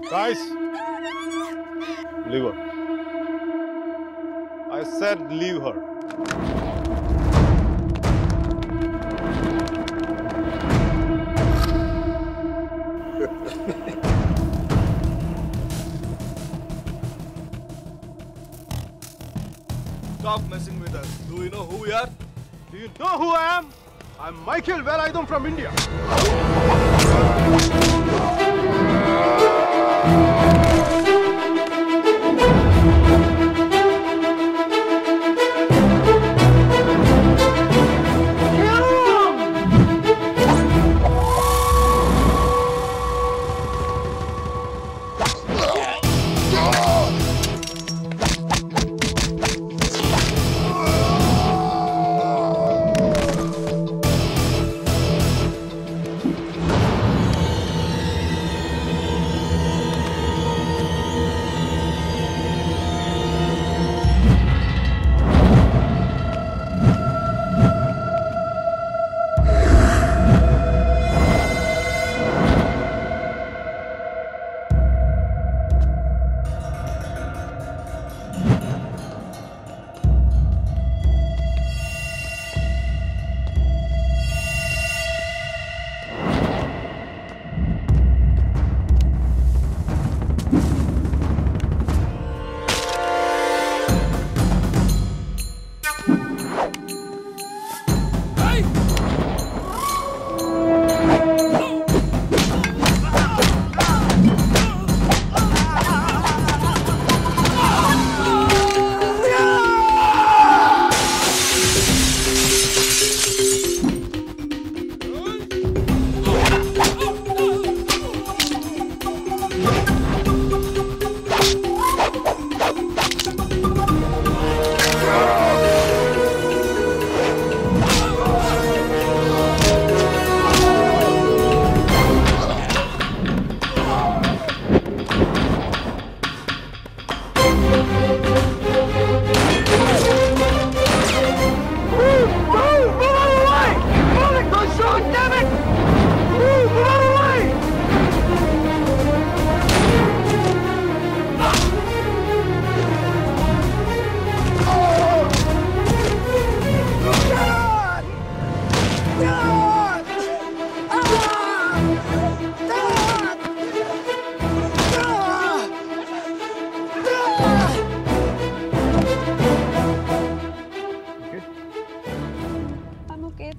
Guys, leave her. I said leave her. Stop messing with us. Do you know who we are? Do you know who I am? I'm Michael Vellaidam from India.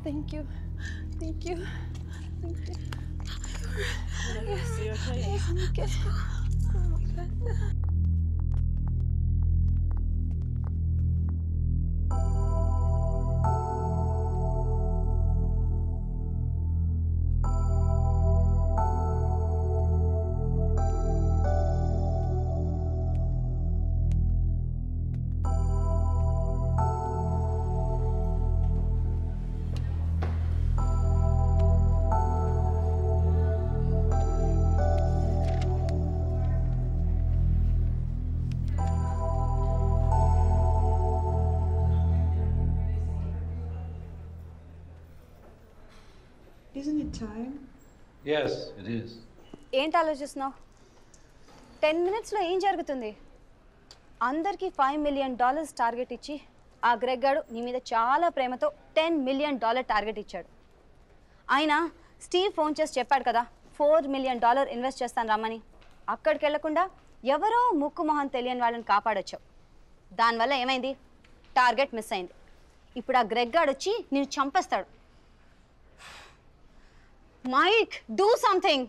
Thank you. Thank you. Thank you. Yes. Yes, I'm okay. Oh my God. Isn't it time? Yes, it is. ఏంటి ఆలోచిస్తున్నావు? 10 minutesలో ఏం జరుగుతుంది? అందరికి $5 million target ఇచ్చి ఆ Greg గాడు నీ మీద చాలా ప్రేమతో $10 million టార్గెట్ ఇచ్చాడు. ఆయన స్టీవ్ ఫోన్ చేసి చెప్పాడు కదా $4 million ఇన్వెస్ట్ చేస్తాను రమ్మని. అక్కడికి వెళ్లకుండా ఎవరో ముక్కు మొహం తెలియని వాళ్ళని కాపాడొచ్చావు. దానివల్ల ఏమైంది? టార్గెట్ మిస్ అయింది. ఇప్పుడు ఆ గ్రెగ్ గాడు వచ్చి నిన్ను చంపేస్తాడు. Mike, do something.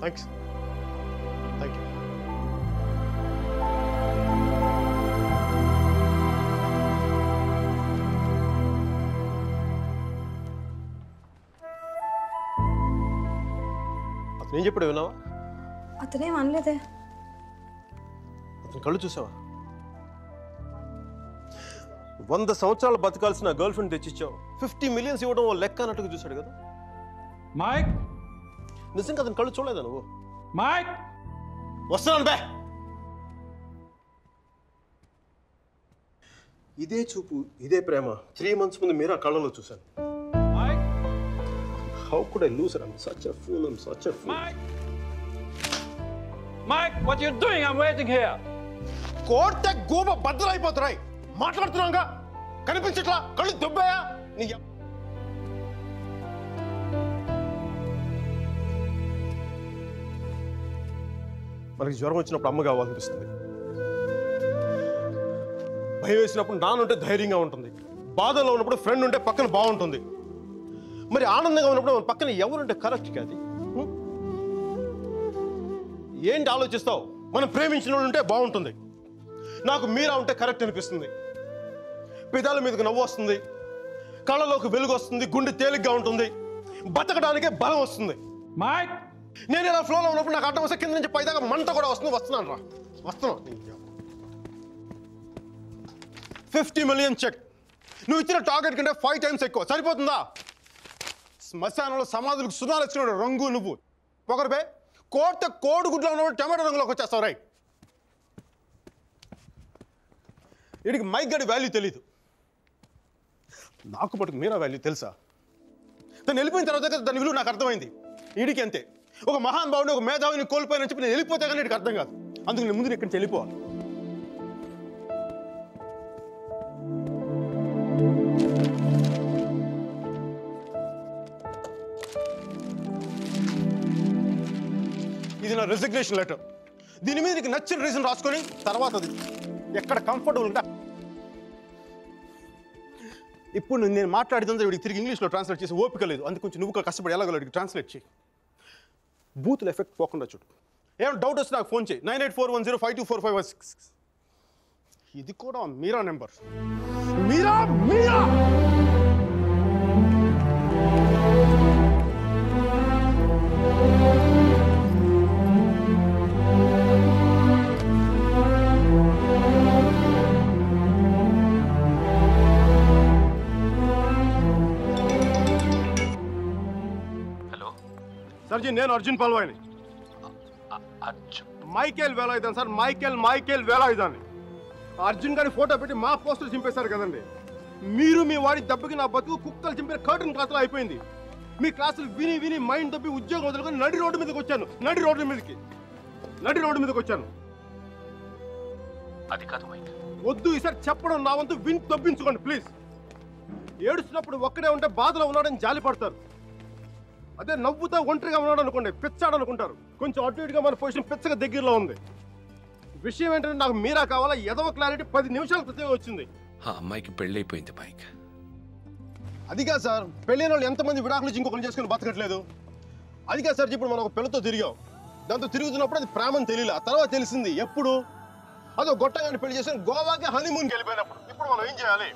Thanks. Thank you. అతను ఏం చెప్పాడు విన్నావా? అతనేం అనలేదే. అతని కళ్ళు చూసావా? 100 సంవత్సరాలు బతకాల్సిన గర్ల్ ఫ్రెండ్ తెచ్చిచ్చావు. 50 మిలియన్స్ ఇవ్వడం ఓ లెక్క అన్నట్టుగా చూశాడు కదా. మైక్, నిజంగా అతని కళ్ళు చూడలేదా నువ్వు? మైక్, వస్తున్నాను బే. ఇదే చూపు, ఇదే ప్రేమ 3 months ముందు మీరు ఆ కళ్ళలో చూశాను. Mike, How could I lose her? I'm such a fool. I'm such a fool. Mike! Mike, what are you doing? I'm waiting here. కోర్తే గోబ బద్దలైపోతున్నాయి. మాట్లాడుతున్నాగా కనిపించట్లా? కళ్ళు దుబ్బాయా? నీ మనకి జ్వరం వచ్చినప్పుడు అమ్మ కావాలనిపిస్తుంది. భయం వేసినప్పుడు నాన్న ఉంటే ధైర్యంగా ఉంటుంది. బాధలో ఉన్నప్పుడు ఫ్రెండ్ ఉంటే పక్కన బాగుంటుంది. మరి ఆనందంగా ఉన్నప్పుడు మన పక్కన ఎవరుంటే కరెక్ట్ కాదు. ఏంటి ఆలోచిస్తావు? మనం ప్రేమించిన వాళ్ళు ఉంటే బాగుంటుంది. నాకు మీరా ఉంటే కరెక్ట్ అనిపిస్తుంది. పెదాల మీదకి నవ్వు వస్తుంది, కళ్ళలోకి వెలుగు వస్తుంది, గుండె తేలిగ్గా ఉంటుంది, బతకడానికే బలం వస్తుంది. మైక్, నేను ఇలా ఫ్లోలో ఉన్నప్పుడు నాకు అడ్డం వస్తే కింద నుంచి పైదాకా మంట కూడా వస్తున్నాను రా. వస్తున్నాను. 50 million చెక్. నువ్వు ఇచ్చిన టార్గెట్ కంటే 5 times ఎక్కువ. సరిపోతుందా? శ్మశానంలో సమాధులకు సున్నాలు వచ్చిన రంగు నువ్వు పొగరబే. కోడిగుడ్లో ఉన్నప్పుడు టమాటో రంగులోకి వచ్చేస్తావు. రైట్. వీడికి మైక్ గడి వాల్యూ తెలీదు. నాకు పట్టుకు మీరా వాల్యూ తెలుసా? తను వెళ్ళిపోయిన తర్వాత దాని విలువ నాకు అర్థమైంది. వీడికి అంతే. ఒక మహాన్ భావుని, ఒక మేధావిని కోల్పోయినని చెప్పి నేను వెళ్ళిపోతే కానీ వీడికి అర్థం కాదు. అందుకు నేను ముందు ఇక్కడి నుంచి వెళ్ళిపోవాలి. ఇది నా రెసిగ్నేషన్ లెటర్. దీని మీద నీకు నచ్చిన రీజన్ రాసుకొని తర్వాత అది ఎక్కడ కంఫర్టబుల్ ఉంటా. ఇప్పుడు నేను మాట్లాడితే వీడికి తిరిగి ఇంగ్లీష్లో ట్రాన్స్లేట్ చేసి ఓపిక లేదు. అందుకు కొంచెం నువ్వు కష్టపడి ఎలాగో ట్రాన్స్లేట్ చేయి. బూతుల ఎఫెక్ట్ పోకుండా చూడు. ఏమైనా డౌట్ వస్తే నాకు ఫోన్ చేయి. 9841052456. ఇది కూడా మీరా నెంబర్. మీరా మీరా सर जी నేను అర్జున్ పల్వాయిని. Michael Velayudhan sir. Michael Velayudhan. Arjun గారి ఫోటో పెట్టి మా పోస్టర్ చింపేశారు కదండి. మీరు మీ వాడి దెబ్బకి నా బతుకు కుక్కలు చింపిన కర్టన్ క్లాసులో అయిపోయింది. మీ క్లాసులు విని మైండ్ దెబ్బి ఉద్యోగం వదులుకొని నడి రోడ్డు మీదకి వచ్చాను. నడి రోడ్డు మీదకి వచ్చాను. అది కాదు మైక్. వద్దు ఈసారి చెప్పడం నా వంతు. విని దొబ్బించుకోండి ప్లీజ్. ఏడుస్తున్నప్పుడు ఒక్కడే ఉంటే బాధలో ఉన్నాడని జాలి పడతారు. అదే నవ్వుతా ఒంటరిగా ఉన్నాడు అనుకోండి పిచ్చాడు అనుకుంటారు. కొంచెం అటు ఇటుగా మన పొజిషన్ పిచ్చగా దగ్గరలో ఉంది. విషయం ఏంటంటే నాకు మీరా కావాలా? ఎదవ క్లారిటీ 10 నిమిషాల క్రితం వచ్చింది. ఆ అమ్మాయికి పెళ్ళైపోయింది మైక్. అదిగా సార్, పెళ్ళైన వాళ్ళు ఎంతమంది విడాకులు ఇంకొకరు చేసుకుని బతకట్లేదు. అదిగా సార్, ఇప్పుడు మనం ఒక పిల్లతో తిరిగాం. దాంతో తిరుగుతున్నప్పుడు అది ప్రేమని తెలియలే. ఆ తర్వాత తెలిసింది. ఎప్పుడు? అదో గొట్టగాని పెళ్లి చేసి గోవాకి హనీమూన్కి వెళ్ళిపోయినప్పుడు. ఇప్పుడు మనం ఏం చేయాలి?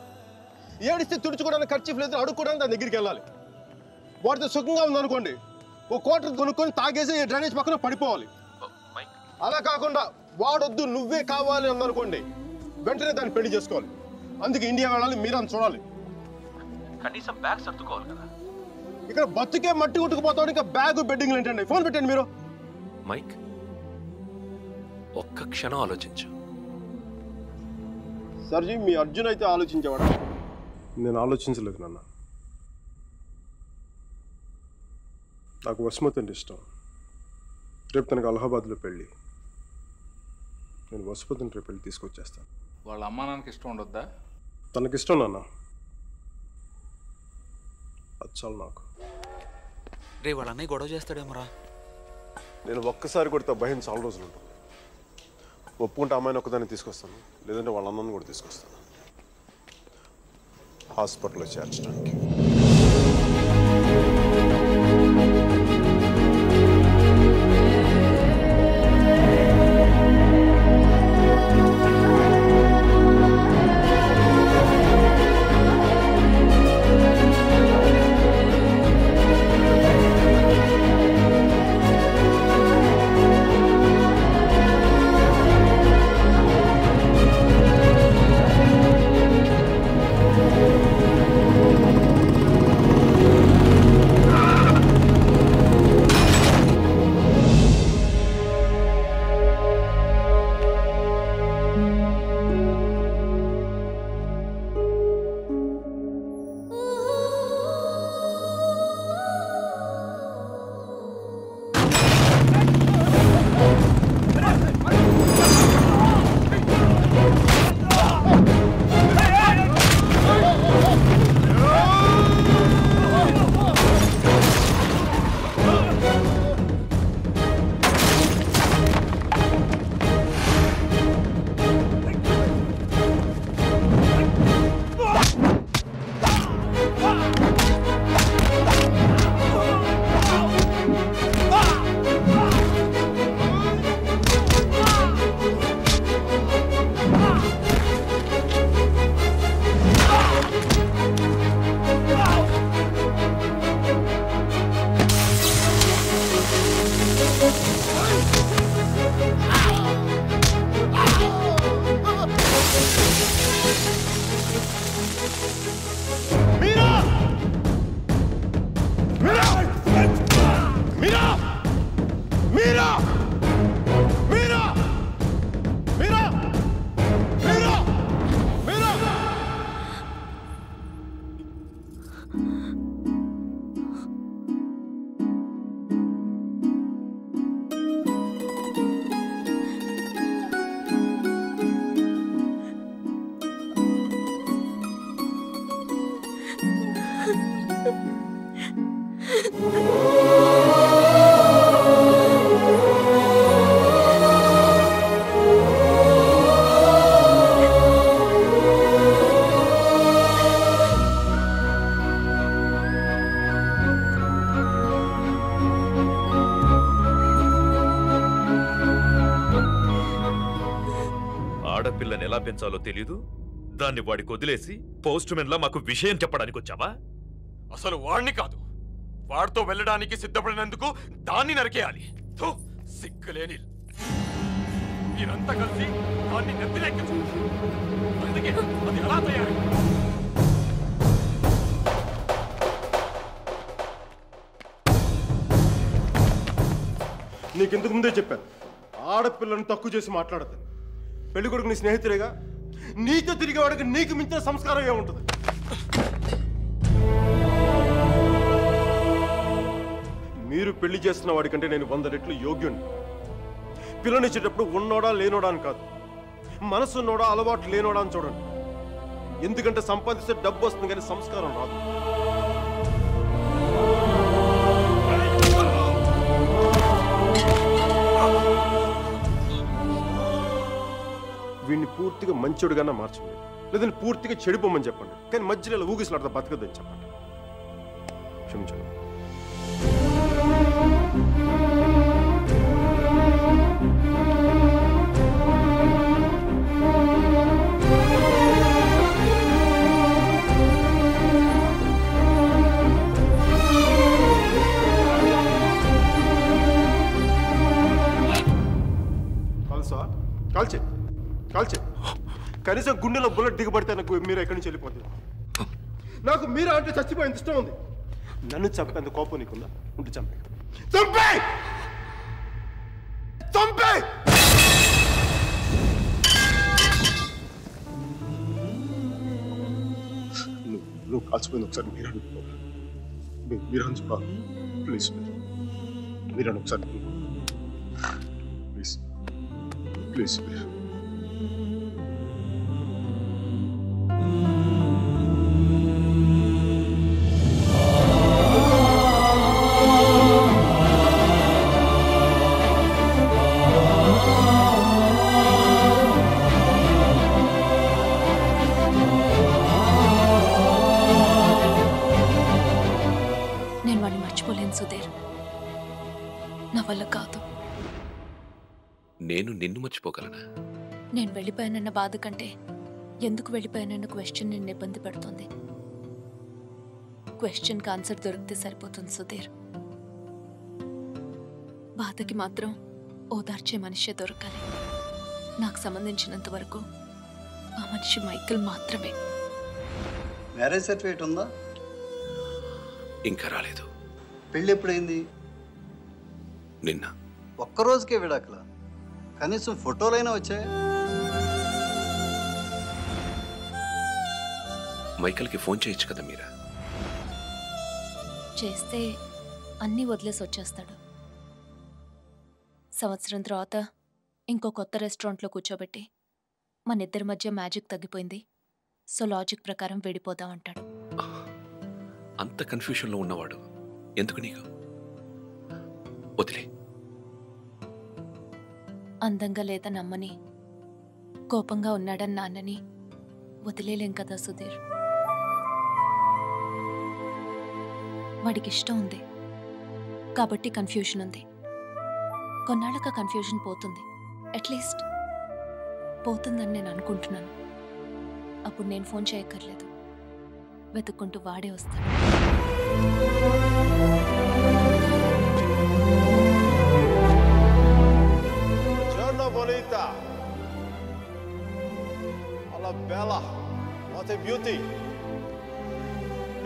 ఏడిస్తే తుడుచుకోవడానికి ఖర్చు లేదు, అడుక్కోవడానికి దాని దగ్గరికి వెళ్ళాలి. వాడితో సుఖంగా ఉందనుకోండి, ఓ క్వార్టర్ కొనుక్కొని తాగేసి డ్రైనేజ్ పక్కన పడిపోవాలి. అలా కాకుండా వాడొద్దు నువ్వే కావాలి అందనుకోండి, వెంటనే దాన్ని పెళ్లి చేసుకోవాలి. అందుకే ఇండియా వెళ్ళాలి, మీరని చూడాలి. కనీసం బ్యాగ్ సర్దుకోవాలి కదా. ఇక్కడ బతుకే మట్టి కొట్టుకుపోతాడు, ఇంకా బ్యాగ్ బెడ్డింగ్ ఏంటండి? ఫోన్ పెట్టండి మీరు. మైక్, ఒక్క క్షణం ఆలోచించు. సర్జీ, మీ అర్జున్ అయితే ఆలోచించేవాడా? నేను ఆలోచించలేదు నాన్న. నాకు వసుమతి అంటే ఇష్టం. రేపు తనకు అలహాబాద్లో పెళ్ళి. నేను వసుమతిని రేపు పెళ్ళి తీసుకొచ్చేస్తాను. వాళ్ళ అమ్మా నాన్నకి ఇష్టం ఉండొద్దా? తనకిష్టం నాన్న, అది చాలు నాకు. రే వాళ్ళ అన్నయ్య గొడవ చేస్తాడేమోరా. నేను ఒక్కసారి కొడితే భయం చాలా రోజులు ఉంటుంది. ఒప్పుకుంటే అమ్మాయిని ఒక్కదాన్ని తీసుకొస్తాను, లేదంటే వాళ్ళ అన్నను కూడా తీసుకొస్తాను హాస్పిటల్లో చేర్చడానికి. ఆడపిల్లని ఎలా పెంచాలో తెలీదు, దాన్ని వాడికి వదిలేసి పోస్ట్ మెన్ లా మాకు విషయం చెప్పడానికి వచ్చావా? అసలు వాడిని కాదు, వాడితో వెళ్ళడానికి సిద్ధపడినందుకు దాన్ని నరికేయాలి. సిగ్గులేని మీరంతా కలిసి దాన్ని నెత్తిలెక్కించు. అందుకే అది ఎలా తయారు? నీకెందుకు ముందే చెప్పాను, ఆడపిల్లను తక్కువ చేసి మాట్లాడద్దు. పెళ్లి కొడుకు నీ స్నేహితుడేగా, నీతో తిరిగేవాడికి నీకు మించిన సంస్కారం ఏముంటుంది? మీరు పెళ్లి చేస్తున్న వాడికంటే నేను 100 రెట్లు యోగ్యుణ్ణి. పిల్లనిచ్చేటప్పుడు ఉన్నోడా లేనోడా అని కాదు, మనసున్నోడా అలవాటు లేనోడా అని చూడండి. ఎందుకంటే సంపాదిస్తే డబ్బు వస్తుంది కానీ సంస్కారం రాదు. వీడిని పూర్తిగా మంచోడుగానే మార్చండి, లేదంటే పూర్తిగా చెడిపోమని చెప్పండి. కానీ మధ్యలో ఇలా ఊగిసలాడతా బతకద్దని చెప్పండి. క్షమించండి. కాల్చే కాల్చే, కనీసం గుండెలో బుల్లెట్ దిగబడితే నాకు మీరు ఎక్కడి నుంచి వెళ్ళిపోతుంది. నాకు మీరు అంటే చచ్చిపోయేంత ఇష్టం ఉంది. నన్ను చంపేంత కోపం నీకుందా? ఉంటే చంపే చంపే చంపే. నువ్వు కాల్చిపోయింది ఒకసారి మీరు అనుకో, మీరు అనుకో ప్లీజ్, మీరు ఒకసారి ప్లీజ్ ప్లీజ్. నేను వాడిని మర్చిపోలేను సుధీర్, నా వల్ల కాదు. నేను నిన్ను మర్చిపోగలనా? నేను వెళ్ళిపోయానన్న బాధ కంటే ఎందుకు వెళ్ళిపోయానన్న క్వశ్చన్ నిన్ను ఇబ్బంది పెడుతుంది. క్వశ్చన్కి ఆన్సర్ దొరికితే సరిపోతుంది సుధీర్. బాధకి మాత్రం ఓదార్చే మనిషే దొరకాలి. నాకు సంబంధించినంత వరకు ఆ మనిషి మైకేల్ మాత్రమే. మ్యారేజ్ సర్టిఫికేట్ ఉందా? ఇంకా రాలేదు. పెళ్ళి ఎప్పుడైంది? నిన్న. ఒక్కరోజుకే విడాకులా? కనీసం ఫోటోలైనా వచ్చాయి? మైకేల్కి ఫోన్ చేయొచ్చు కదా మీరా? చేస్తే అన్నీ వదిలేసి వచ్చేస్తాడు. సంవత్సరం తర్వాత ఇంకో కొత్త రెస్టారెంట్లో కూర్చోబెట్టి మన ఇద్దరి మధ్య మ్యాజిక్ తగ్గిపోయింది, సో లాజిక్ ప్రకారం విడిపోదాం అంటాడు. అంత కన్ఫ్యూషన్లో ఉన్నవాడు ఎందుకు నీకు? వదిలే. అందంగా లేదని అమ్మని, కోపంగా ఉన్నాడని నాన్నని వదిలేలేం కదా సుధీర్. వాడికి ఇష్టం ఉంది కాబట్టి కన్ఫ్యూషన్ ఉంది. కొన్నాళ్ళక కన్ఫ్యూషన్ పోతుంది, అట్లీస్ట్ పోతుందని నేను అనుకుంటున్నాను. అప్పుడు నేను ఫోన్ చేయక్కర్లేదు, వెతుక్కుంటూ వాడే వస్తాడు. Giorno bonita. Alla bella. What a beauty.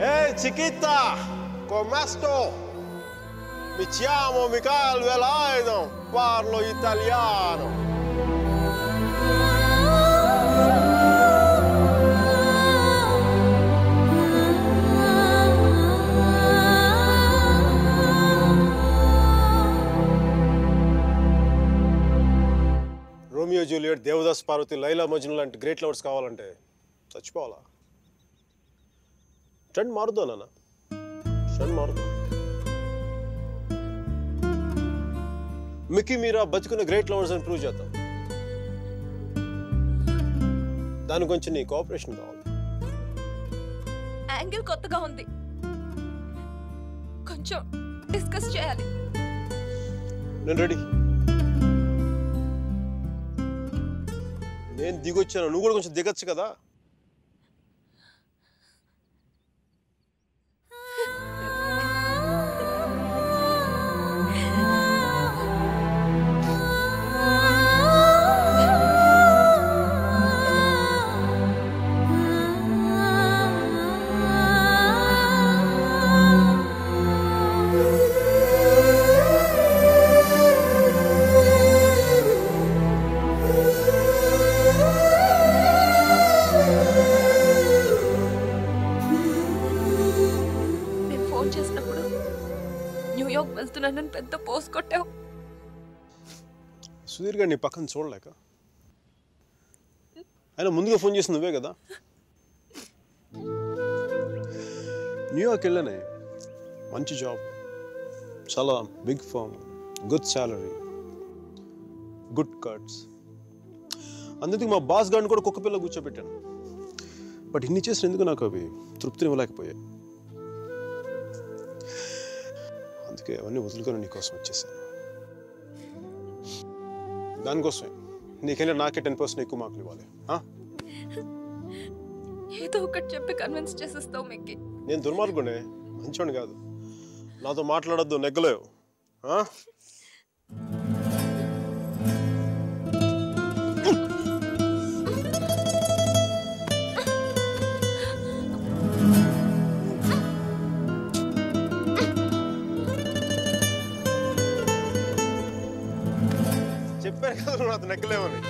Ehi chiquita, come sto? Mi chiamo Michael Velaino, parlo italiano. Juliet, Devdas Parvati, Laila Majnu లాంటి గ్రేట్ లవర్స్ కావాలంటే చచ్చిపోవాలా? ట్రెండ్ మారుద్దా నాన్న, ట్రెండ్ మారుద్దాం. మిక్కీ మీరా బతుకున్న గ్రేట్ లవర్స్ అని ప్రూవ్ చేద్దాం. దాని గురించి నీ కోఆపరేషన్ కావాలి. యాంగిల్ కొత్తగా ఉంది, కొంచెం డిస్కస్ చేయాలి. నేను రెడీ. నేను దిగొచ్చాను, నువ్వు కూడా కొంచెం దిగచ్చు కదా. వెళ్తున్నానని పెద్ద పోస్ట్ కొట్టావు. సుధీర్ గారు నీ పక్కన చూడలేక, ఆయన ముందుగా ఫోన్ చేసి నువ్వే కదా. న్యూయార్క్ వెళ్ళానే, మంచి జాబ్, చాలా big firm, good salary, good cuts. అందుకే మా బాస్ గారిని కూడా కుక్క పిల్ల కూర్చోబెట్టాను. బట్ ఇన్ని చేసినందుకు నాకు అవి తృప్తిని ఇవ్వలేకపోయాయి. అందుకే అవన్నీ వదులుకొని నీకోసం వచ్చేసాను. దానికోసమే నీకైనా నాకే 10% ఎక్కువ మార్కులు ఇవ్వాలి. ఏదో ఒకటి చెప్పి కన్విన్స్ చేసేస్తావు మిక్కీ. నేను దుర్మార్గునే, మంచోని కాదు. నాతో మాట్లాడొద్దు, నెగ్గలేవు. చెప్పాను కదా నువ్వు నాతో నెగ్గలేవని.